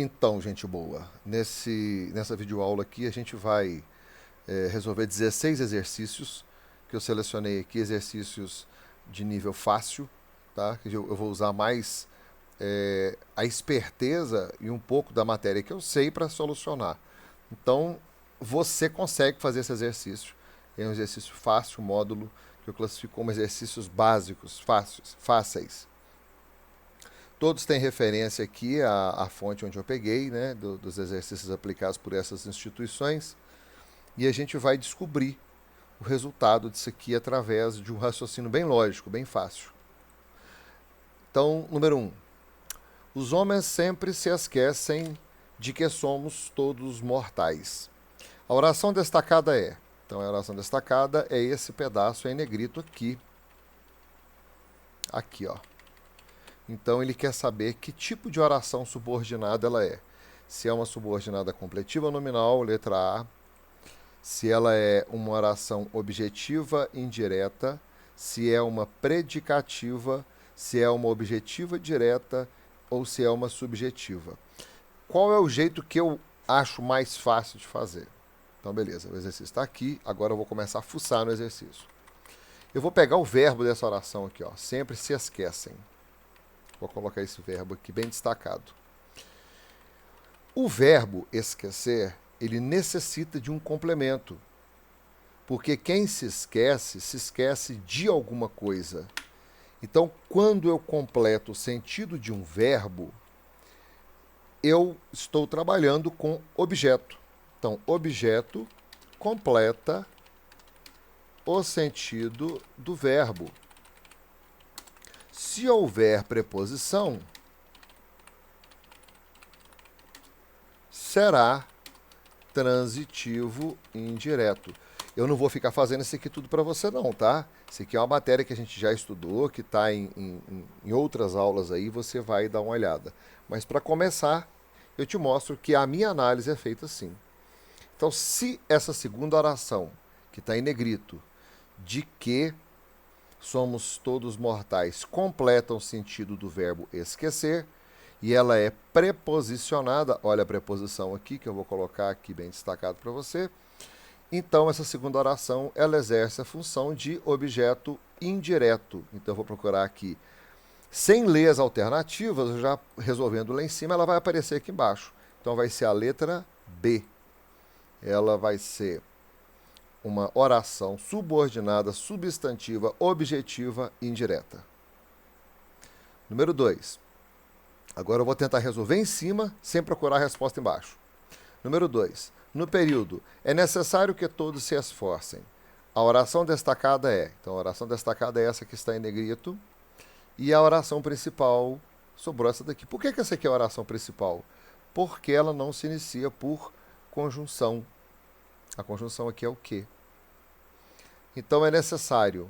Então, gente boa, nessa videoaula aqui a gente vai resolver 16 exercícios que eu selecionei aqui, exercícios de nível fácil, tá? Que eu vou usar mais a esperteza e um pouco da matéria que eu sei para solucionar. Então, você consegue fazer esse exercício. É um exercício fácil, módulo que eu classifico como exercícios básicos, fáceis. Todos têm referência aqui à fonte onde eu peguei, né, dos exercícios aplicados por essas instituições, e a gente vai descobrir o resultado disso aqui através de um raciocínio bem lógico, bem fácil. Então, número 1. Os homens sempre se esquecem de que somos todos mortais. A oração destacada é, então a oração destacada é esse pedaço em negrito aqui. Aqui, ó. Então ele quer saber que tipo de oração subordinada ela é. Se é uma subordinada completiva nominal, letra A. Se ela é uma oração objetiva indireta. Se é uma predicativa. Se é uma objetiva direta ou se é uma subjetiva. Qual é o jeito que eu acho mais fácil de fazer? Então, beleza, o exercício está aqui. Agora eu vou começar a fuçar no exercício. Eu vou pegar o verbo dessa oração aqui, ó. Sempre se esquecem. Vou colocar esse verbo aqui bem destacado. O verbo esquecer, ele necessita de um complemento. Porque quem se esquece de alguma coisa. Então, quando eu completo o sentido de um verbo, eu estou trabalhando com objeto. Então, objeto completa o sentido do verbo. Se houver preposição, será transitivo indireto. Eu não vou ficar fazendo isso aqui tudo para você não, tá? Isso aqui é uma matéria que a gente já estudou, que está em outras aulas aí, você vai dar uma olhada. Mas para começar, eu te mostro que a minha análise é feita assim. Então, se essa segunda oração, que está em negrito, de que somos todos mortais, completa o sentido do verbo esquecer, e ela é preposicionada, olha a preposição aqui, que eu vou colocar aqui bem destacado para você. Então, essa segunda oração, ela exerce a função de objeto indireto. Então, eu vou procurar aqui, sem ler as alternativas, já resolvendo lá em cima, ela vai aparecer aqui embaixo. Então, vai ser a letra B. Ela vai ser uma oração subordinada, substantiva, objetiva, indireta. Número 2. Agora eu vou tentar resolver em cima, sem procurar a resposta embaixo. Número 2. No período, é necessário que todos se esforcem. A oração destacada é, então a oração destacada é essa que está em negrito, e a oração principal sobrou essa daqui. Por que essa aqui é a oração principal? Porque ela não se inicia por conjunção. A conjunção aqui é o que? Então é necessário.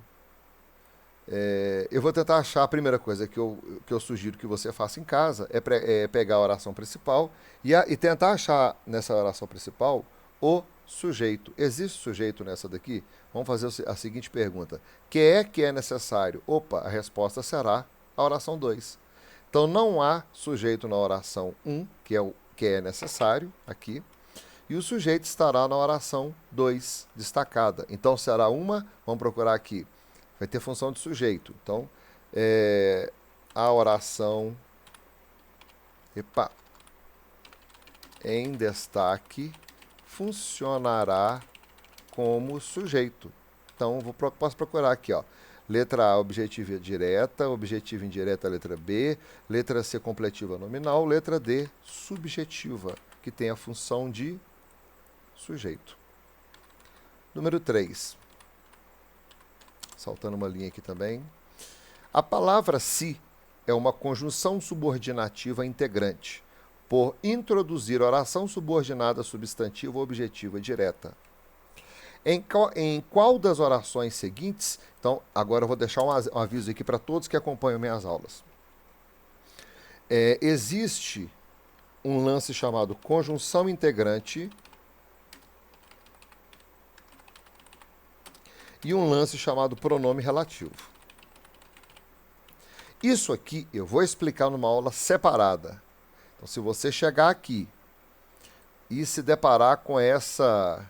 Eu vou tentar achar a primeira coisa que eu sugiro que você faça em casa, é pegar a oração principal e tentar achar nessa oração principal o sujeito. Existe sujeito nessa daqui? Vamos fazer a seguinte pergunta. Que é necessário? Opa, a resposta será a oração 2. Então não há sujeito na oração 1, que é necessário, aqui. E o sujeito estará na oração 2, destacada. Então, será uma, vamos procurar aqui, vai ter função de sujeito. Então, a oração em destaque funcionará como sujeito. Então, posso procurar aqui, ó. Letra A, objetiva direta, objetiva indireta, letra B, letra C, completiva nominal, letra D, subjetiva, que tem a função de sujeito. Número 3. Saltando uma linha aqui também. A palavra se é uma conjunção subordinativa integrante, por introduzir oração subordinada substantiva objetiva direta. Em qual das orações seguintes... Então, agora eu vou deixar um aviso aqui para todos que acompanham minhas aulas. Existe um lance chamado conjunção integrante e um lance chamado pronome relativo. Isso aqui eu vou explicar numa aula separada. Então, se você chegar aqui e se deparar com essa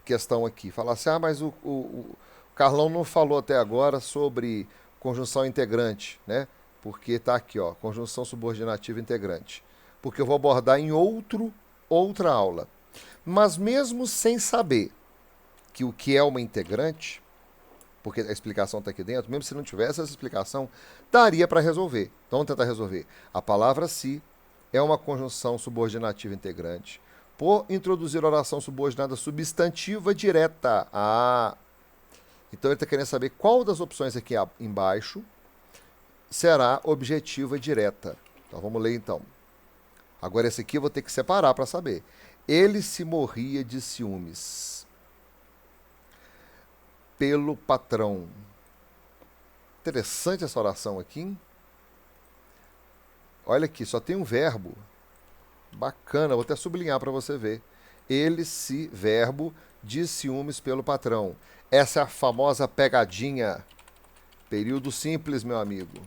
questão aqui, falar assim, mas o Carlão não falou até agora sobre conjunção integrante, né? Porque está aqui, ó, conjunção subordinativa integrante. Porque eu vou abordar em outra aula. Mas mesmo sem saber que o que é uma integrante, porque a explicação está aqui dentro, mesmo se não tivesse essa explicação, daria para resolver. Então vamos tentar resolver. A palavra se é uma conjunção subordinativa integrante por introduzir oração subordinada substantiva direta. Então ele está querendo saber qual das opções aqui embaixo será objetiva direta. Então vamos ler então. Agora esse aqui eu vou ter que separar para saber. Ele se morria de ciúmes pelo patrão. Interessante essa oração aqui, hein? Olha aqui, só tem um verbo. Bacana, vou até sublinhar para você ver. Ele se, verbo, de ciúmes pelo patrão. Essa é a famosa pegadinha. Período simples, meu amigo.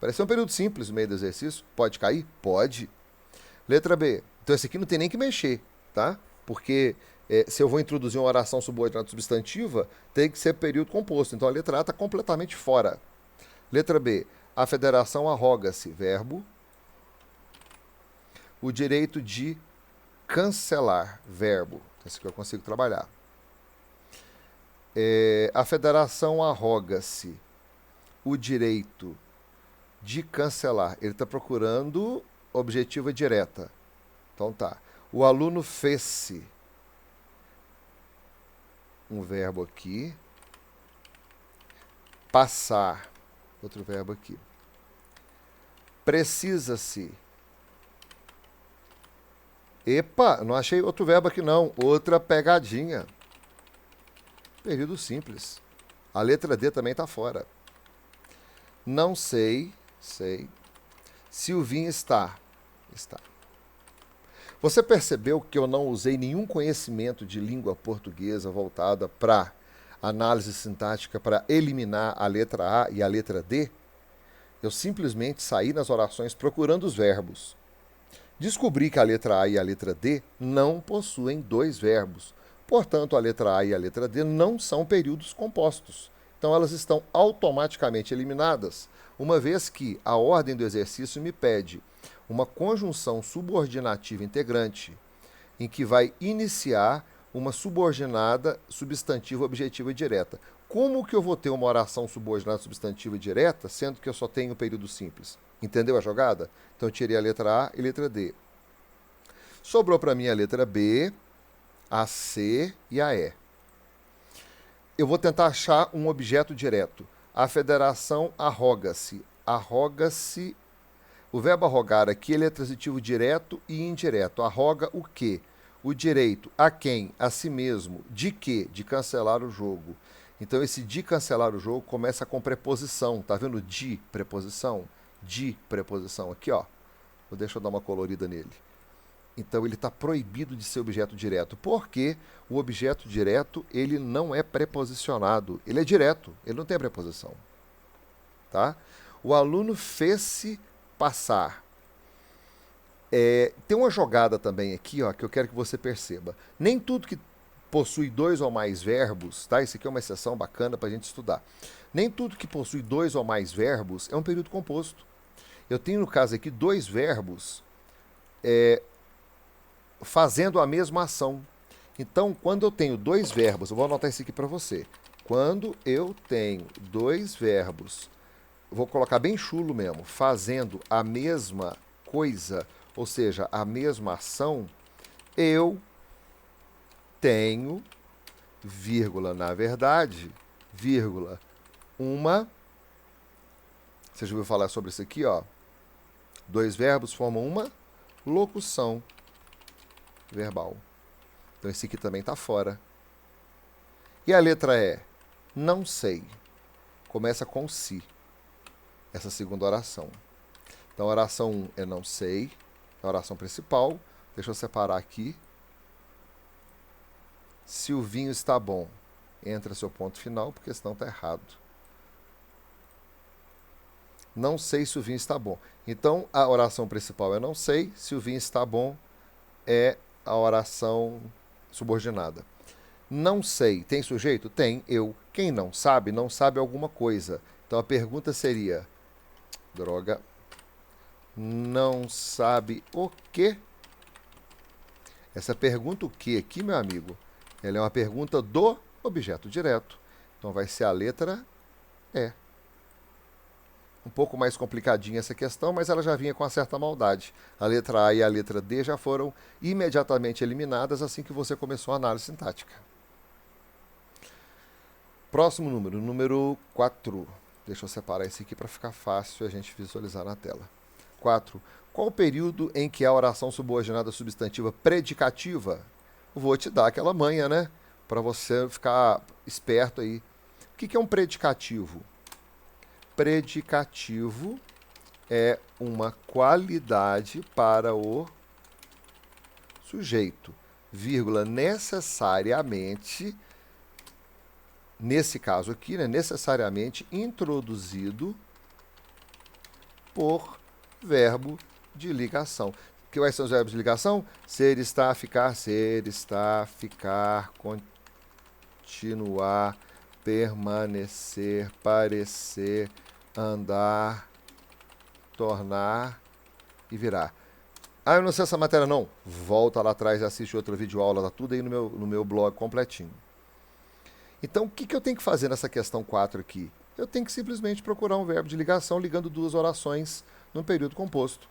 Parece um período simples no meio do exercício. Pode cair? Pode. Letra B. Então esse aqui não tem nem que mexer, tá? Porque se eu vou introduzir uma oração subordinada substantiva, tem que ser período composto. Então a letra A está completamente fora. Letra B. A federação arroga-se, verbo. O direito de cancelar, verbo. Esse aqui eu consigo trabalhar. A federação arroga-se o direito de cancelar. Ele está procurando objetiva direta. Então tá. O aluno fez-se. Um verbo aqui. Passar. Outro verbo aqui. Precisa-se. Epa, não achei outro verbo aqui não. Outra pegadinha. Período simples. A letra D também está fora. Não sei. Silvinho está. Você percebeu que eu não usei nenhum conhecimento de língua portuguesa voltada para análise sintática para eliminar a letra A e a letra D? Eu simplesmente saí nas orações procurando os verbos. Descobri que a letra A e a letra D não possuem dois verbos. Portanto, a letra A e a letra D não são períodos compostos. Então, elas estão automaticamente eliminadas, uma vez que a ordem do exercício me pede uma conjunção subordinativa integrante, em que vai iniciar uma subordinada substantiva objetiva direta. Como que eu vou ter uma oração subordinada substantiva direta, sendo que eu só tenho período simples? Entendeu a jogada? Então, eu tirei a letra A e a letra D. Sobrou para mim a letra B, a C e a E. Eu vou tentar achar um objeto direto. A federação arroga-se. Arroga-se. O verbo arrogar aqui ele é transitivo direto e indireto. Arroga o quê? O direito. A quem? A si mesmo. De quê? De cancelar o jogo. Então, esse de cancelar o jogo começa com preposição. Tá vendo? De preposição. De preposição. Aqui, ó. Deixa eu dar uma colorida nele. Então, ele está proibido de ser objeto direto. Porque o objeto direto ele não é preposicionado. Ele é direto. Ele não tem preposição. Tá? O aluno fez-se passar. Tem uma jogada também aqui, ó, que eu quero que você perceba. Nem tudo que possui dois ou mais verbos, tá? Isso aqui é uma exceção bacana para a gente estudar. Nem tudo que possui dois ou mais verbos é um período composto. Eu tenho, no caso aqui, dois verbos fazendo a mesma ação. Então, quando eu tenho dois verbos, eu vou anotar isso aqui para você. Quando eu tenho dois verbos, vou colocar bem chulo mesmo, fazendo a mesma coisa, ou seja, a mesma ação, eu tenho, vírgula, na verdade, vírgula, uma... Você já ouviu falar sobre isso aqui, ó? Dois verbos formam uma locução verbal. Então esse aqui também está fora. E a letra E? Não sei. Começa com si. Essa segunda oração. Então a oração 1 é não sei. É a oração principal. Deixa eu separar aqui. Se o vinho está bom, entra seu ponto final, porque senão está errado. Não sei se o vinho está bom. Então, a oração principal é não sei. Se o vinho está bom, é a oração subordinada. Não sei. Tem sujeito? Tem. Eu. Quem não sabe alguma coisa. Então, a pergunta seria... Droga. Não sabe o quê? Essa pergunta o quê aqui, meu amigo? Ela é uma pergunta do objeto direto. Então, vai ser a letra E. Um pouco mais complicadinha essa questão, mas ela já vinha com uma certa maldade. A letra A e a letra D já foram imediatamente eliminadas assim que você começou a análise sintática. Próximo número, número 4. Deixa eu separar esse aqui para ficar fácil a gente visualizar na tela. 4. Qual o período em que a oração subordinada substantiva predicativa? Vou te dar aquela manha, né? Para você ficar esperto aí. O que é um predicativo? Predicativo é uma qualidade para o sujeito, vírgula, necessariamente, nesse caso aqui, né, necessariamente introduzido por verbo de ligação. Quais são os verbos de ligação? Ser, estar, ficar, continuar, permanecer, parecer, andar, tornar e virar. Ah, eu não sei essa matéria não. Volta lá atrás e assiste outra videoaula, tá tudo aí no meu blog completinho. Então, o que eu tenho que fazer nessa questão 4 aqui? Eu tenho que simplesmente procurar um verbo de ligação ligando duas orações num período composto.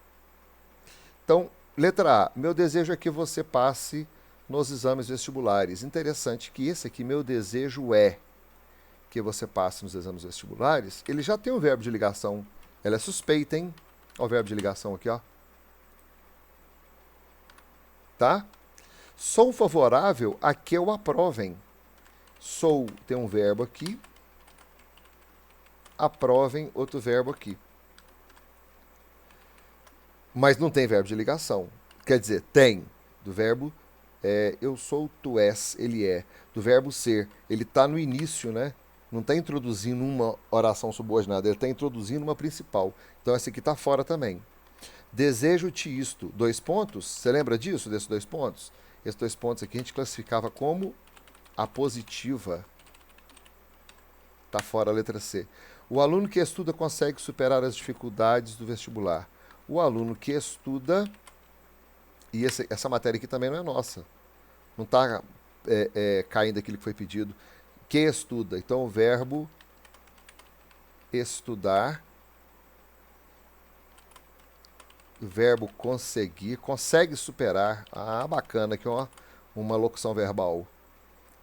Então, letra A. Meu desejo é que você passe nos exames vestibulares. Interessante que esse aqui, meu desejo é que você passe nos exames vestibulares, ele já tem um verbo de ligação. Ela é suspeita, hein? Olha o verbo de ligação aqui, ó. Tá? Sou favorável a que o aprovem. Sou tem um verbo aqui. Aprovem, outro verbo aqui. Mas não tem verbo de ligação. Quer dizer, tem do verbo eu sou, tu és, ele é. Do verbo ser, ele está no início, né? Não está introduzindo uma oração subordinada, ele está introduzindo uma principal. Então, essa aqui está fora também. Desejo-te isto. 2 pontos. Você lembra disso, desses 2 pontos? Esses 2 pontos aqui a gente classificava como a positiva. Está fora a letra C. O aluno que estuda consegue superar as dificuldades do vestibular. O aluno que estuda... E essa matéria aqui também não é nossa. Não está caindo aquilo que foi pedido. Que estuda. Então, o verbo estudar, o verbo conseguir, consegue superar. Ah, bacana, aqui ó, uma locução verbal.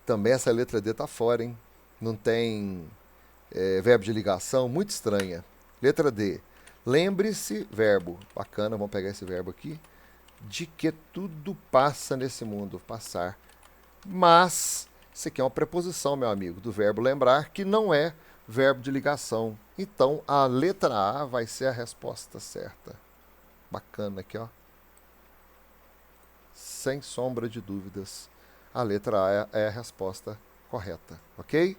Também essa letra D está fora, hein? Não tem verbo de ligação, muito estranha. Letra D. Lembre-se, verbo. Bacana, vamos pegar esse verbo aqui. De que tudo passa nesse mundo, passar. Mas, isso aqui é uma preposição, meu amigo, do verbo lembrar, que não é verbo de ligação. Então, a letra A vai ser a resposta certa. Bacana aqui, ó. Sem sombra de dúvidas. A letra A é a resposta correta, ok?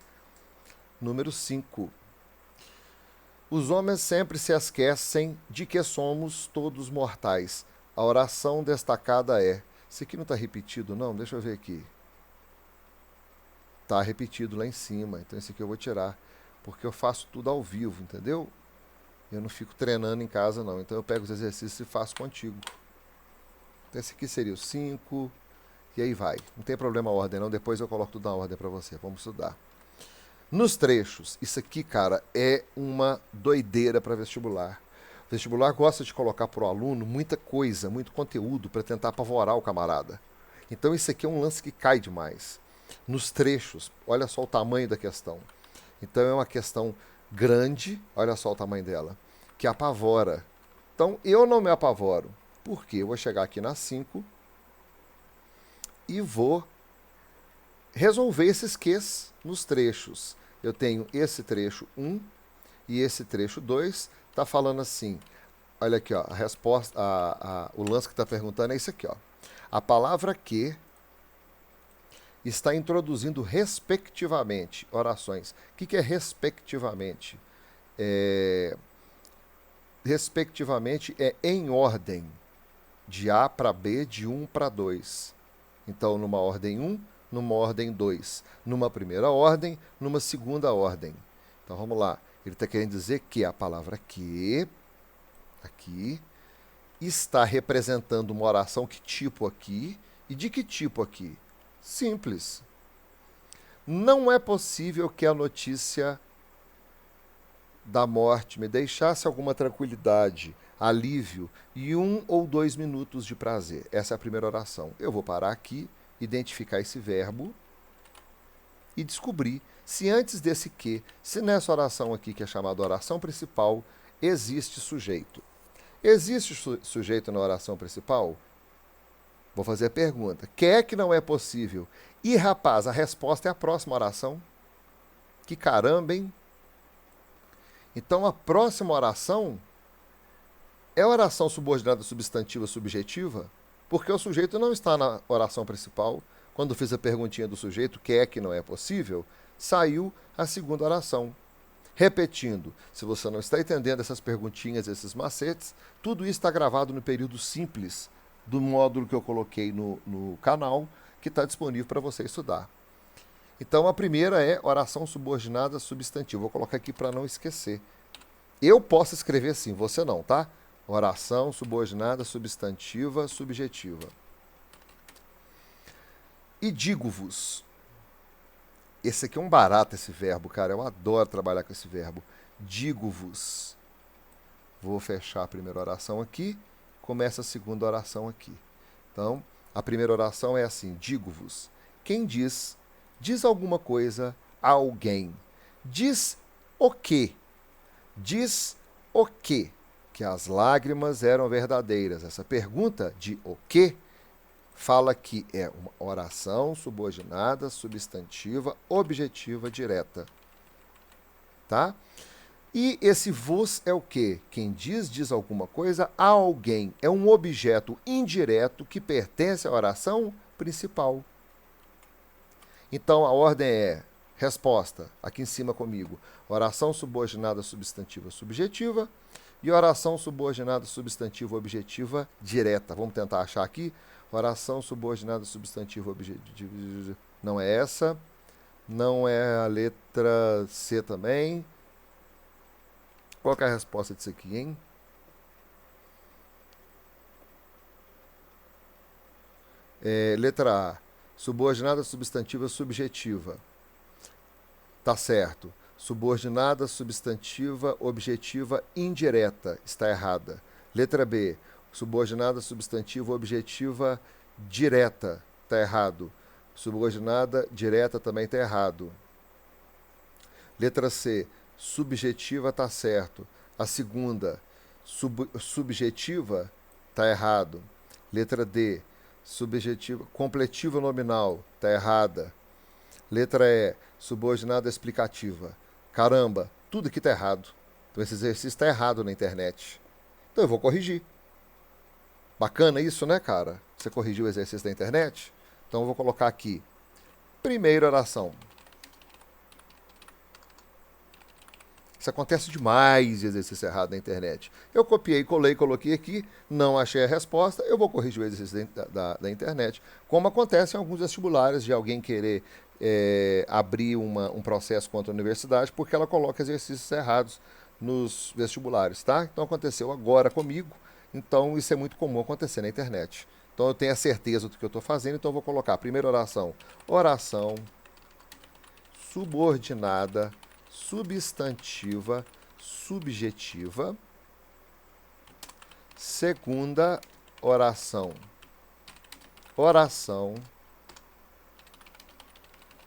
Número 5. Os homens sempre se esquecem de que somos todos mortais. A oração destacada é... Isso aqui não está repetido, não? Deixa eu ver aqui. Está repetido lá em cima. Então, esse aqui eu vou tirar. Porque eu faço tudo ao vivo, entendeu? Eu não fico treinando em casa, não. Então, eu pego os exercícios e faço contigo. Então, esse aqui seria o 5. E aí vai. Não tem problema a ordem, não. Depois eu coloco tudo na ordem para você. Vamos estudar. Nos trechos. Isso aqui, cara, é uma doideira para vestibular. O vestibular gosta de colocar para o aluno muita coisa, muito conteúdo para tentar apavorar o camarada. Então isso aqui é um lance que cai demais. Nos trechos, olha só o tamanho da questão. Então é uma questão grande, olha só o tamanho dela, que apavora. Então eu não me apavoro. Por quê? Eu vou chegar aqui na 5 e vou resolver esses Qs nos trechos. Eu tenho esse trecho 1 e esse trecho 2. Está falando assim, olha aqui, ó, a resposta, o lance que está perguntando é isso aqui, ó. A palavra que está introduzindo respectivamente orações. O que é respectivamente? respectivamente, é em ordem, de A para B, de 1 para 2. Então, numa ordem 1, numa ordem 2, numa primeira ordem, numa segunda ordem. Então, vamos lá. Ele está querendo dizer que a palavra que, aqui, está representando uma oração que tipo aqui e de que tipo aqui? Simples. Não é possível que a notícia da morte me deixasse alguma tranquilidade, alívio e 1 ou 2 minutos de prazer. Essa é a primeira oração. Eu vou parar aqui, identificar esse verbo e descobrir se antes desse que, se nessa oração aqui, que é chamada oração principal, existe sujeito. Existe sujeito na oração principal? Vou fazer a pergunta. Que é que não é possível? E, rapaz, a resposta é a próxima oração. Que caramba, hein? Então, a próxima oração é a oração subordinada substantiva subjetiva, porque o sujeito não está na oração principal. Quando fiz a perguntinha do sujeito, que é que não é possível, saiu a segunda oração. Repetindo, se você não está entendendo essas perguntinhas, esses macetes, tudo isso está gravado no período simples do módulo que eu coloquei no canal, que está disponível para você estudar. Então, a primeira é oração subordinada substantiva. Vou colocar aqui para não esquecer. Eu posso escrever assim, você não, tá? Oração subordinada substantiva subjetiva. E digo-vos. Esse aqui é um barato, esse verbo, cara. Eu adoro trabalhar com esse verbo. Digo-vos. Vou fechar a primeira oração aqui. Começa a segunda oração aqui. Então, a primeira oração é assim. Digo-vos. Quem diz alguma coisa a alguém. Diz o quê? Diz o quê? Que as lágrimas eram verdadeiras. Essa pergunta de o quê fala que é uma oração subordinada, substantiva, objetiva, direta. Tá? E esse vos é o quê? Quem diz alguma coisa a alguém. É um objeto indireto que pertence à oração principal. Então, a ordem é resposta, aqui em cima comigo, oração subordinada substantiva subjetiva e oração subordinada substantiva objetiva direta. Vamos tentar achar aqui. Oração subordinada substantiva objetiva. Não é essa. Não é a letra C também. Qual que é a resposta disso aqui, hein? Letra A. Subordinada substantiva subjetiva. Tá certo. Subordinada substantiva objetiva indireta. Está errada. Letra B. Subordinada substantiva objetiva direta. Está errado. Subordinada direta também está errado. Letra C. Subjetiva está certo. A segunda, subjetiva, está errado. Letra D. Subjetiva, completiva nominal, está errada. Letra E. Subordinada explicativa. Caramba, tudo aqui está errado. Então esse exercício está errado na internet. Então eu vou corrigir. Bacana isso, né, cara? Você corrigiu o exercício da internet? Então eu vou colocar aqui. Primeira oração. Isso acontece demais, exercício errado na internet. Eu copiei, colei, coloquei aqui, não achei a resposta, eu vou corrigir o exercício da internet. Como acontece em alguns vestibulares de alguém querer abrir um processo contra a universidade porque ela coloca exercícios errados nos vestibulares, tá? Então aconteceu agora comigo, então isso é muito comum acontecer na internet. Então eu tenho a certeza do que eu estou fazendo, então eu vou colocar a primeira oração, oração subordinada substantiva subjetiva. Segunda oração, oração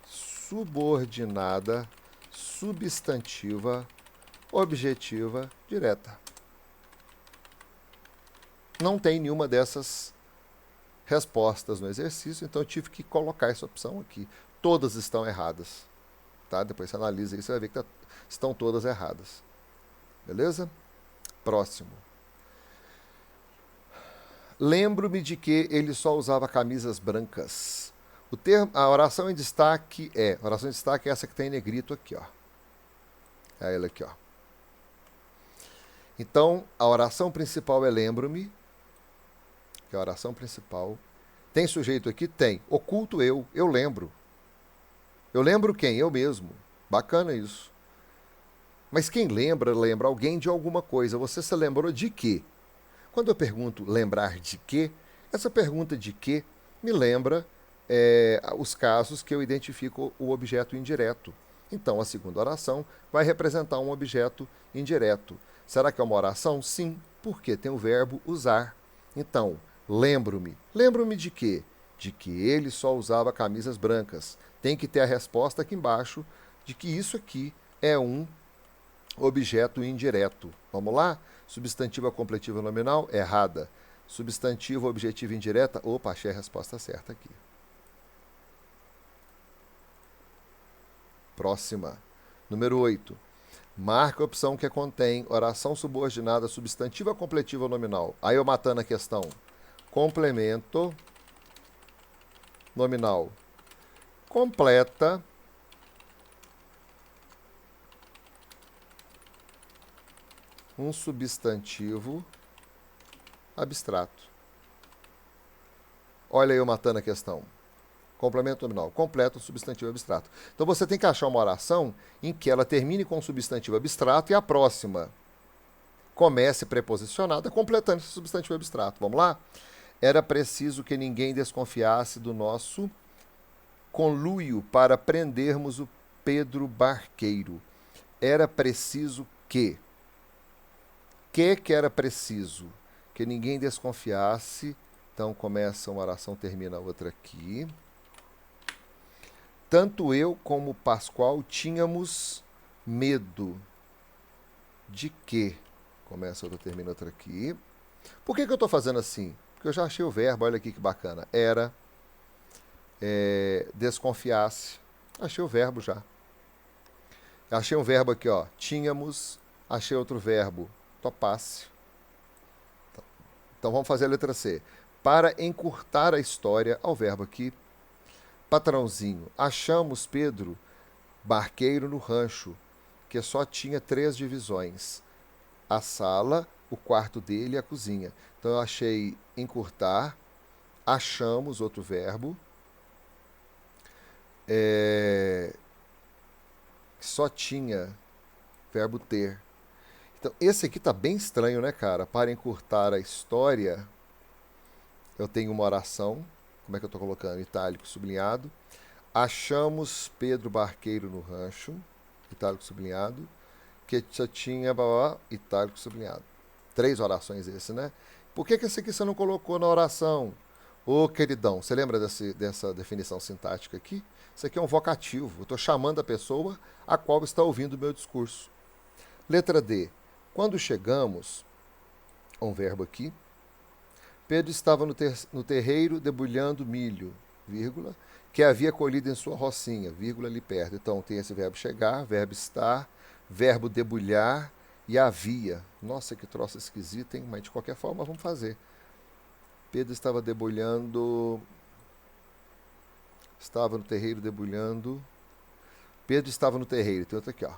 subordinada substantiva objetiva direta. Não tem nenhuma dessas respostas no exercício, então eu tive que colocar essa opção aqui. Todas estão erradas. Tá? Depois você analisa isso, você vai ver que estão todas erradas. Beleza? Próximo. Lembro-me de que ele só usava camisas brancas. A oração em destaque é essa que tem em negrito aqui, ó. É ela aqui, ó. Então, a oração principal é lembro-me, que é a oração principal. Tem sujeito aqui? Tem. Oculto eu lembro. Eu lembro quem? Eu mesmo. Bacana isso. Mas quem lembra, lembra alguém de alguma coisa. Você se lembrou de quê? Quando eu pergunto lembrar de quê, essa pergunta de quê me lembra os casos que eu identifico o objeto indireto. Então, a segunda oração vai representar um objeto indireto. Será que é uma oração? Sim, porque tem o verbo usar. Então, lembro-me. Lembro-me de quê? De que ele só usava camisas brancas. Tem que ter a resposta aqui embaixo de que isso aqui é um objeto indireto. Vamos lá? Substantivo completivo nominal, errada. Substantivo objetivo indireta, opa, achei a resposta certa aqui. Próxima. Número 8. Marca a opção que contém oração subordinada substantiva completiva nominal. Aí eu matando a questão. Complemento nominal. Completa um substantivo abstrato. Olha aí eu matando a questão. Complemento nominal. Completa um substantivo abstrato. Então você tem que achar uma oração em que ela termine com um substantivo abstrato e a próxima comece preposicionada completando esse substantivo abstrato. Vamos lá? Era preciso que ninguém desconfiasse do nosso conluio para prendermos o Pedro Barqueiro. Era preciso que era preciso? Que ninguém desconfiasse. Então começa uma oração, termina a outra aqui. Tanto eu como Pascoal tínhamos medo. De quê? Começa outra, termina outra aqui. Por que eu estou fazendo assim? Porque eu já achei o verbo, olha aqui que bacana. Era, desconfiasse. Achei o verbo já. Achei um verbo aqui, ó. Tínhamos. Achei outro verbo. Topasse. Então vamos fazer a letra C. Para encurtar a história, ao verbo aqui, patrãozinho, achamos Pedro Barqueiro no rancho, que só tinha 3 divisões. A sala, o quarto dele e a cozinha. Então eu achei encurtar, achamos, outro verbo, só tinha, verbo ter. Então, esse aqui tá bem estranho, né, cara? Para encurtar a história, eu tenho uma oração. Como é que eu tô colocando? Itálico, sublinhado. Achamos Pedro Barqueiro no rancho. Itálico, sublinhado. Que só tinha, itálico, sublinhado. 3 orações esse, né? Por que esse aqui você não colocou na oração? Ô, queridão, você lembra dessa definição sintática aqui? Isso aqui é um vocativo. Eu estou chamando a pessoa a qual está ouvindo o meu discurso. Letra D. Quando chegamos, um verbo aqui, Pedro estava no terreiro debulhando milho, vírgula, que havia colhido em sua rocinha, vírgula, ali perto. Então tem esse verbo chegar, verbo estar, verbo debulhar e havia. Nossa, que troço esquisito, hein? Mas de qualquer forma vamos fazer. Pedro estava debulhando, estava no terreiro debulhando. Pedro estava no terreiro, tem outro aqui, ó.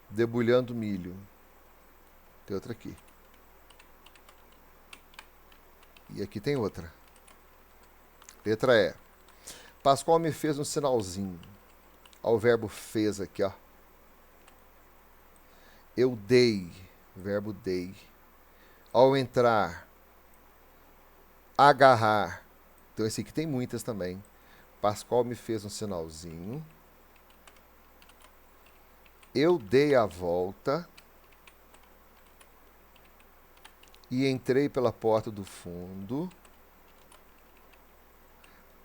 Debulhando milho. Tem outra aqui. E aqui tem outra. Letra E. Pascoal me fez um sinalzinho. Olha o verbo fez aqui, ó. Eu dei. Verbo dei. Ao entrar. Agarrar. Então esse aqui tem muitas também. Pascoal me fez um sinalzinho. Eu dei a volta e entrei pela porta do fundo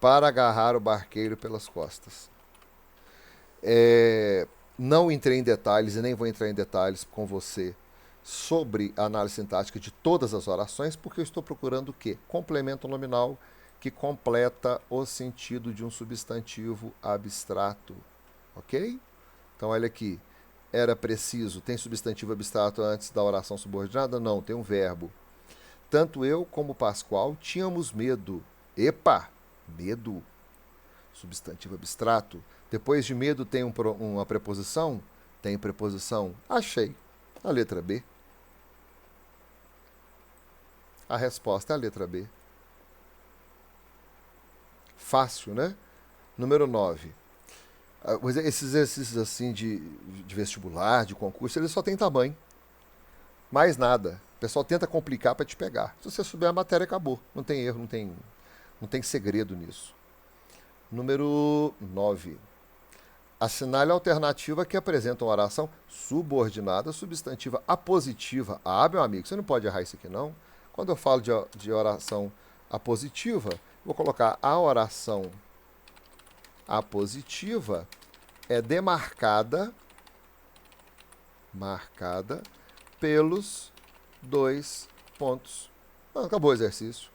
para agarrar o barqueiro pelas costas. Não entrei em detalhes e nem vou entrar em detalhes com você sobre a análise sintática de todas as orações, porque eu estou procurando o quê? Complemento nominal que completa o sentido de um substantivo abstrato. Ok? Então, olha aqui. Era preciso. Tem substantivo abstrato antes da oração subordinada? Não, tem um verbo. Tanto eu como Pascoal tínhamos medo. Epa! Medo. substantivo abstrato. Depois de medo tem uma preposição? Tem preposição. Achei. A letra B. A resposta é a letra B. Fácil, né? Número 9. Esses exercícios assim de vestibular, de concurso, eles só têm tamanho. Mais nada. O pessoal tenta complicar para te pegar. Se você souber a matéria, acabou. Não tem erro, não tem segredo nisso. Número 9. Assinale a alternativa que apresenta uma oração subordinada, substantiva apositiva. Ah, meu amigo, você não pode errar isso aqui, não. Quando eu falo de oração apositiva, vou colocar a oração apositiva é demarcada, marcada pelos 2 pontos. Acabou o exercício.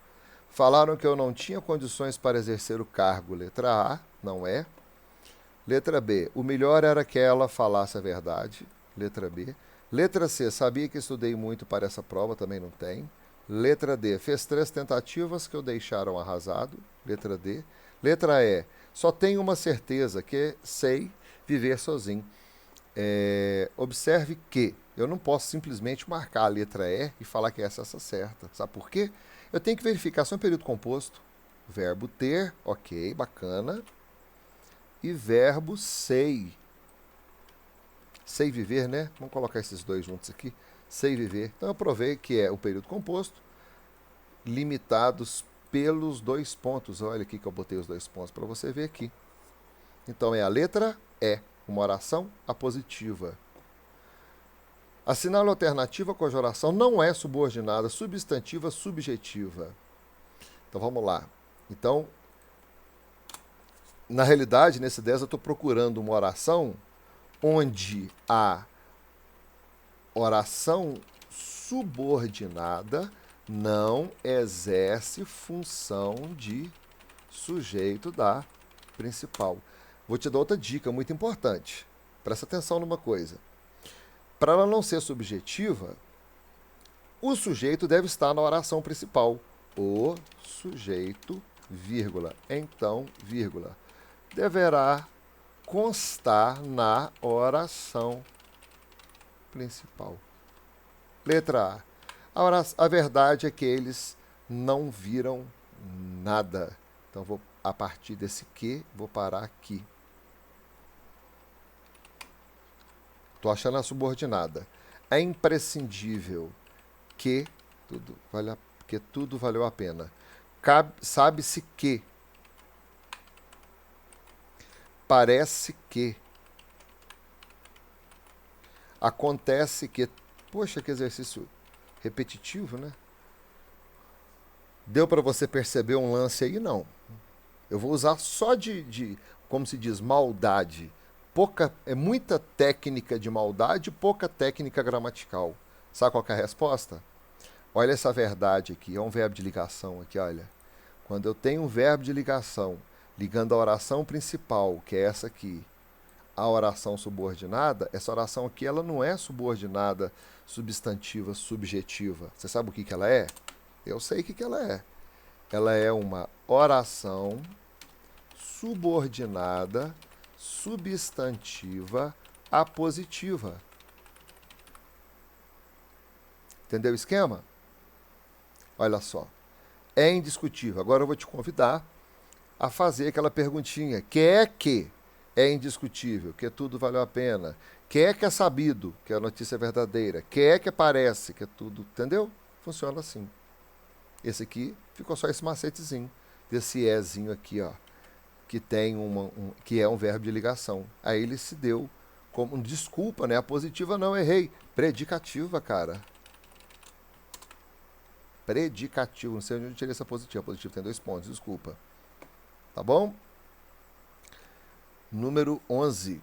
Falaram que eu não tinha condições para exercer o cargo. Letra A, não é. Letra B, o melhor era que ela falasse a verdade. Letra B. Letra C, sabia que estudei muito para essa prova, também não tem. Letra D, fez 3 tentativas que o deixaram arrasado. Letra D. Letra E, só tenho uma certeza que sei viver sozinho. Observe que eu não posso simplesmente marcar a letra E e falar que essa é essa certa. Sabe por quê? Eu tenho que verificar só um período composto. Verbo ter, ok, bacana. E verbo sei. Sei viver, né? Vamos colocar esses dois juntos aqui. Sei viver. Então eu provei que é o período composto, limitados pelos 2 pontos. Olha aqui que eu botei os 2 pontos para você ver aqui. Então é a letra E, uma oração apositiva. Assinale a alternativa cuja oração não é subordinada, substantiva, subjetiva. Então vamos lá. Então, na realidade, nesse 10 eu estou procurando uma oração onde a oração subordinada não exerce função de sujeito da principal. Vou te dar outra dica muito importante. Presta atenção numa coisa. Para ela não ser subjetiva, o sujeito deve estar na oração principal. O sujeito, vírgula, então, vírgula, deverá constar na oração principal. Letra A. A verdade é que eles não viram nada. Então, vou, a partir desse que, vou parar aqui. Estou achando a subordinada. É imprescindível que tudo valeu a pena. Sabe-se que. Parece que. Acontece que. Poxa, que exercício repetitivo, né? Deu para você perceber um lance aí? Não. Eu vou usar só como se diz, maldade. Muita técnica de maldade, pouca técnica gramatical. Sabe qual que é a resposta? Olha essa verdade aqui, é um verbo de ligação aqui, olha. Quando eu tenho um verbo de ligação ligando a oração principal, que é essa aqui, a oração subordinada, essa oração aqui ela não é subordinada, substantiva, subjetiva. Você sabe o que ela é? Eu sei o que ela é. Ela é uma oração subordinada, substantiva, apositiva. Entendeu o esquema? Olha só. É indiscutível. Agora eu vou te convidar a fazer aquela perguntinha. Que é indiscutível, que tudo valeu a pena. Que é sabido, que a notícia é verdadeira. Que parece, que é tudo. Entendeu? Funciona assim. Esse aqui ficou só esse macetezinho. Desse ezinho aqui, ó. Que tem que é um verbo de ligação. Aí ele se deu como desculpa, né? A positiva não, errei. Predicativa, cara. Predicativo. Não sei onde eu tirei essa positiva. A positiva tem 2 pontos, desculpa. Tá bom? Número 11.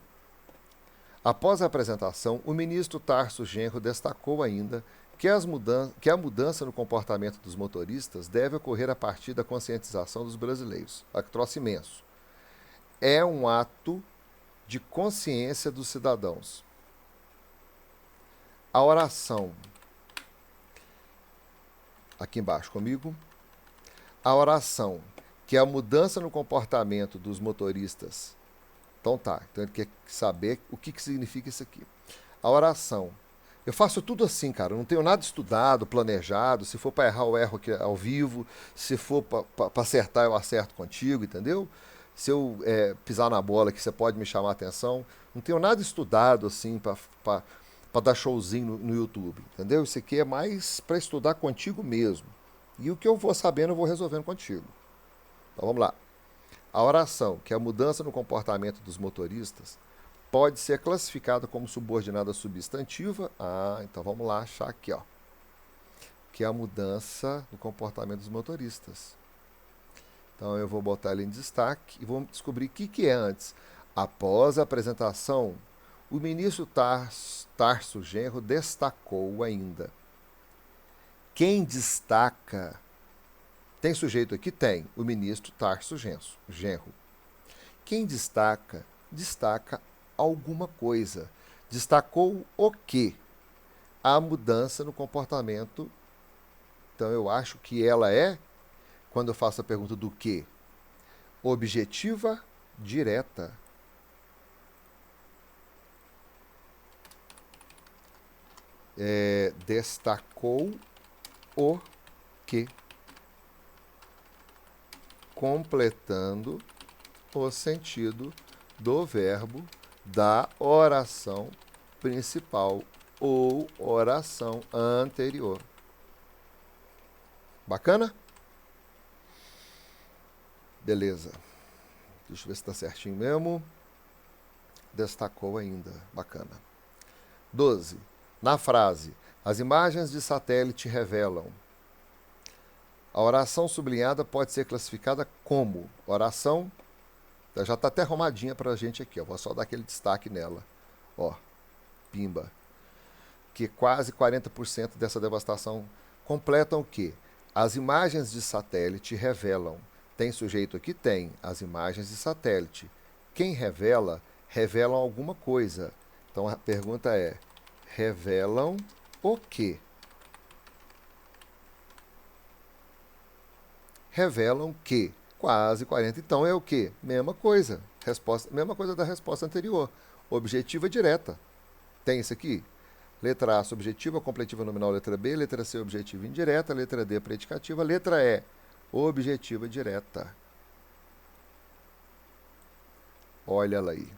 Após a apresentação, o ministro Tarso Genro destacou ainda que a mudança no comportamento dos motoristas deve ocorrer a partir da conscientização dos brasileiros. Olha que troço imenso. É um ato de consciência dos cidadãos. A oração, aqui embaixo comigo, a oração que é a mudança no comportamento dos motoristas. Então tá, então ele quer saber o que significa isso aqui. A oração. Eu faço tudo assim, cara, eu não tenho nada estudado, planejado. Se for para errar, eu erro aqui ao vivo. Se for para acertar, eu acerto contigo, entendeu? Se eu pisar na bola, que você pode me chamar a atenção. Não tenho nada estudado assim para dar showzinho no YouTube, entendeu? Isso aqui é mais para estudar contigo mesmo. E o que eu vou sabendo, eu vou resolvendo contigo. Então vamos lá. A oração, que é a mudança no comportamento dos motoristas, pode ser classificada como subordinada substantiva. Então vamos lá achar aqui, ó. Que é a mudança no comportamento dos motoristas. Então eu vou botar ele em destaque e vamos descobrir o que é antes. Após a apresentação, o ministro Tarso Genro destacou ainda. Quem destaca... Tem sujeito aqui? Tem. O ministro Tarso Genro. Quem destaca, destaca alguma coisa. Destacou o quê? A mudança no comportamento. Então eu acho que ela é, quando eu faço a pergunta do quê? Objetiva direta. Destacou o quê? Completando o sentido do verbo da oração principal ou oração anterior. Bacana? Beleza. Deixa eu ver se está certinho mesmo. Destacou ainda. Bacana. 12. Na frase, as imagens de satélite revelam. A oração sublinhada pode ser classificada como oração. Já está até arrumadinha para a gente aqui. Ó. Vou só dar aquele destaque nela. Ó, pimba. Que quase 40% dessa devastação completam o quê? As imagens de satélite revelam. Tem sujeito aqui? Tem. As imagens de satélite. Quem revela, revelam alguma coisa. Então a pergunta é, revelam o quê? Revelam que quase 40. Então é o quê? Mesma coisa. Mesma coisa da resposta anterior. Objetiva direta. Tem isso aqui? Letra A, subjetiva, completiva nominal, letra B. Letra C, objetiva indireta. Letra D, predicativa. Letra E, objetiva direta. Olha ela aí.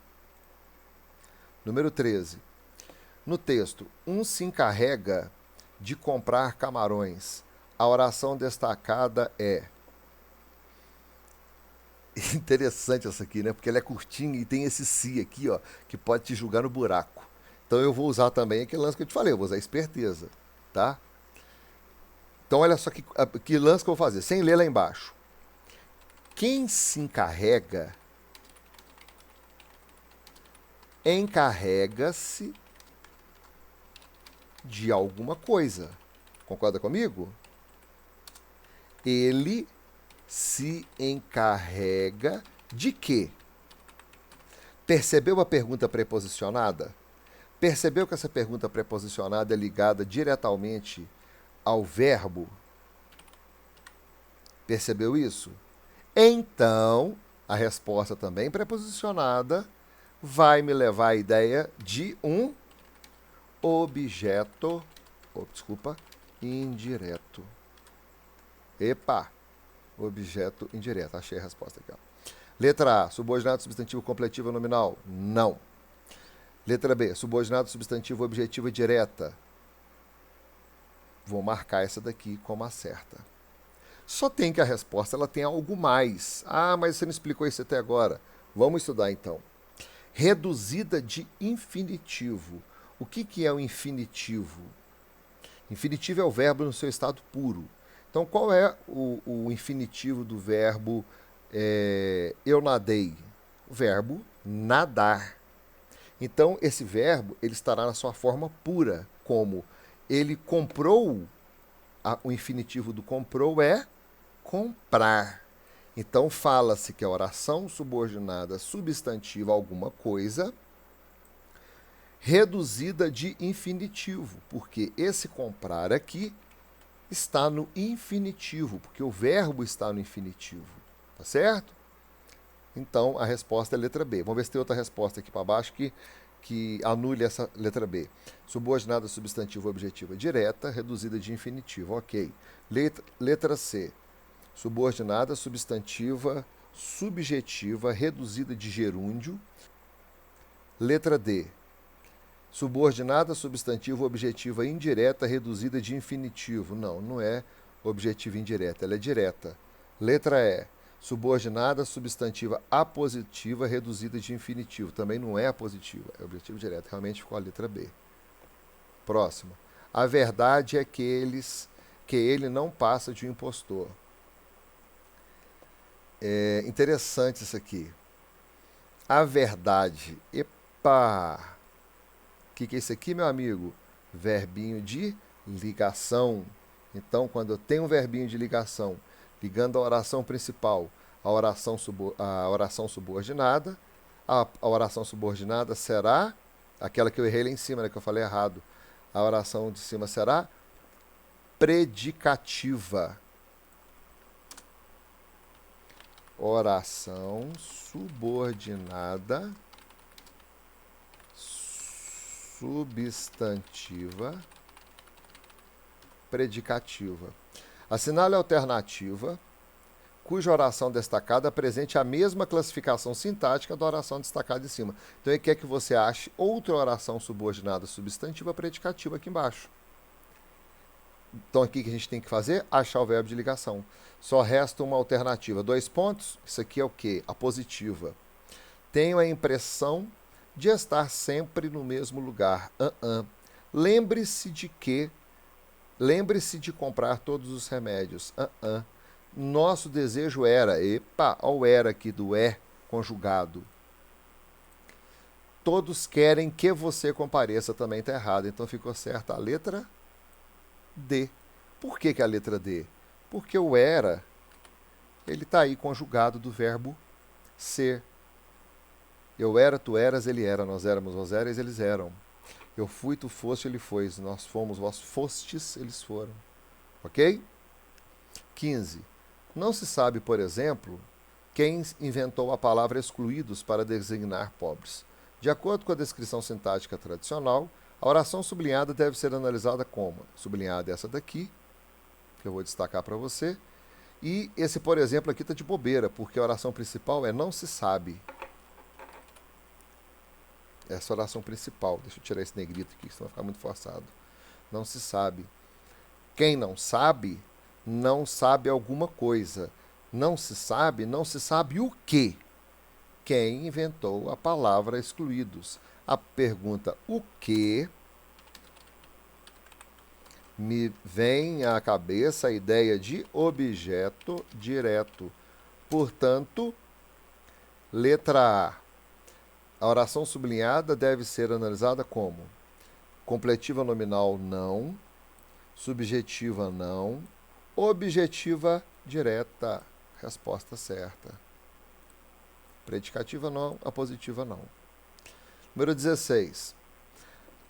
Número 13. No texto, se encarrega de comprar camarões. A oração destacada é... Interessante essa aqui, né? Porque ela é curtinha e tem esse se aqui, ó, que pode te julgar no buraco. Então eu vou usar também aquele lance que eu te falei, eu vou usar esperteza, tá? Então olha só que lance que eu vou fazer, sem ler lá embaixo. Quem se encarrega, encarrega-se de alguma coisa. Concorda comigo? Ele se encarrega de quê? Percebeu a pergunta preposicionada? Percebeu que essa pergunta preposicionada é ligada diretamente ao verbo? Percebeu isso? Então, a resposta também preposicionada vai me levar à ideia de um objeto, indireto. Epa! Objeto indireto. Achei a resposta aqui. Ó. Letra A, subordinado substantivo completivo nominal? Não. Letra B, subordinado substantivo objetiva direta? Vou marcar essa daqui como a certa. Só tem que a resposta ela tem algo mais. Mas você não explicou isso até agora. Vamos estudar então. Reduzida de infinitivo. O que é o infinitivo? Infinitivo é o verbo no seu estado puro. Então, qual é o infinitivo do verbo eu nadei? O verbo nadar. Então, esse verbo ele estará na sua forma pura, como ele comprou, o infinitivo do comprou é comprar. Então, fala-se que a oração subordinada substantiva alguma coisa reduzida de infinitivo, porque esse comprar aqui está no infinitivo, porque o verbo está no infinitivo. Tá certo? Então, a resposta é a letra B. Vamos ver se tem outra resposta aqui para baixo que anule essa letra B. Subordinada substantiva objetiva direta, reduzida de infinitivo. Ok. Letra C. Subordinada substantiva subjetiva, reduzida de gerúndio. Letra D. Subordinada substantiva objetiva indireta, reduzida de infinitivo. Não, não é objetiva indireta, ela é direta. Letra E. Subordinada substantiva apositiva, reduzida de infinitivo. Também não é apositiva, é objetivo direto. Realmente ficou a letra B. Próximo. A verdade é que ele não passa de um impostor. É interessante isso aqui. A verdade. Epa! O que é isso aqui, meu amigo? Verbinho de ligação. Então, quando eu tenho um verbinho de ligação ligando a oração principal à oração subordinada, a oração subordinada será aquela que eu errei lá em cima, né, que eu falei errado. A oração de cima será predicativa. Oração subordinada substantiva predicativa. Assinale a alternativa cuja oração destacada apresente a mesma classificação sintática da oração destacada em cima. Então ele quer que você ache outra oração subordinada substantiva predicativa aqui embaixo. Então aqui que a gente tem que fazer? Achar o verbo de ligação. Só resta uma alternativa. 2 pontos. Isso aqui é o quê? A positiva. Tenho a impressão de estar sempre no mesmo lugar. Lembre-se de que. Lembre-se de comprar todos os remédios. Nosso desejo era. Epa, olha o era aqui do é conjugado. Todos querem que você compareça. Também está errado. Então ficou certa a letra D. Por que a letra D? Porque o era, ele está aí conjugado do verbo ser. Eu era, tu eras, ele era. Nós éramos, vós erais, eles eram. Eu fui, tu foste, ele foi. Nós fomos, vós fostes, eles foram. Ok? 15. Não se sabe, por exemplo, quem inventou a palavra excluídos para designar pobres. De acordo com a descrição sintática tradicional, a oração sublinhada deve ser analisada como? Sublinhada é essa daqui, que eu vou destacar para você. E esse, por exemplo, aqui está de bobeira, porque a oração principal é não se sabe. Essa é a oração principal. Deixa eu tirar esse negrito aqui, senão vai ficar muito forçado. Não se sabe. Quem não sabe alguma coisa. Não se sabe o quê? Quem inventou a palavra excluídos? A pergunta o que me vem à cabeça a ideia de objeto direto. Portanto, letra A. A oração sublinhada deve ser analisada como completiva nominal não, subjetiva não, objetiva direta. Resposta certa. Predicativa não, apositiva não. Número 16.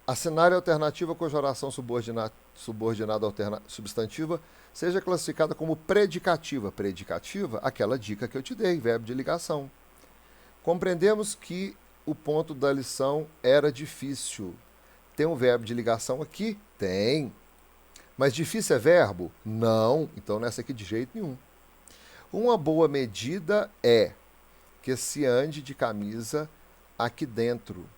Assinale a alternativa cuja oração subordinada substantiva seja classificada como predicativa. Predicativa, aquela dica que eu te dei, verbo de ligação. Compreendemos que o ponto da lição era difícil. Tem um verbo de ligação aqui? Tem. Mas difícil é verbo? Não. Então nessa aqui de jeito nenhum. Uma boa medida é que se ande de camisa aqui dentro.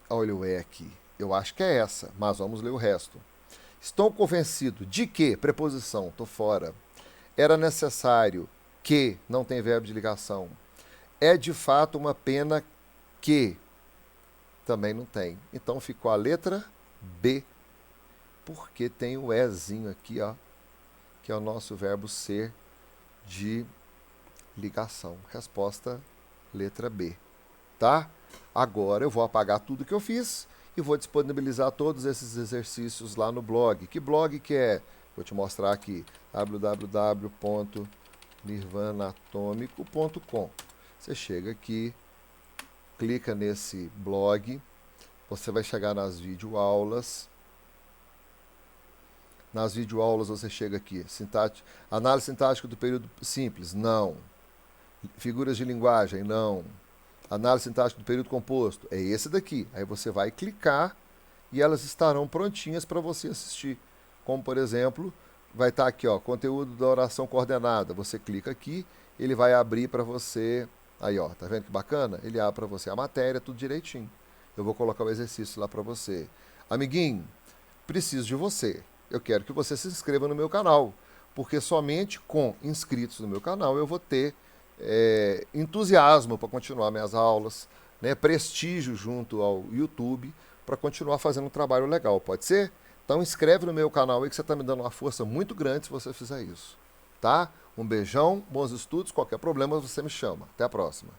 Olha o aqui. Eu acho que é essa, mas vamos ler o resto. Estou convencido de que, preposição, estou fora. Era necessário que, não tem verbo de ligação. É de fato uma pena que, também não tem. Então ficou a letra B, porque tem o ezinho aqui, ó, que é o nosso verbo ser de ligação. Resposta, letra B. Tá? Agora eu vou apagar tudo que eu fiz e vou disponibilizar todos esses exercícios lá no blog. Que blog que é? Vou te mostrar aqui, www.nirvanaatomico.com. Você chega aqui, clica nesse blog, você vai chegar nas videoaulas. Nas videoaulas você chega aqui, análise sintática do período simples, não. Figuras de linguagem, não. Análise sintática do período composto, é esse daqui. Aí você vai clicar e elas estarão prontinhas para você assistir. Como, por exemplo, vai estar aqui, ó, conteúdo da oração coordenada. Você clica aqui, ele vai abrir para você. Aí, ó, tá vendo que bacana? Ele abre para você a matéria, tudo direitinho. Eu vou colocar o exercício lá para você. Amiguinho, preciso de você. Eu quero que você se inscreva no meu canal, porque somente com inscritos no meu canal eu vou ter entusiasmo para continuar minhas aulas, né, prestígio junto ao YouTube para continuar fazendo um trabalho legal, pode ser? Então inscreve no meu canal aí que você está me dando uma força muito grande se você fizer isso, tá? Um beijão, bons estudos, qualquer problema você me chama. Até a próxima.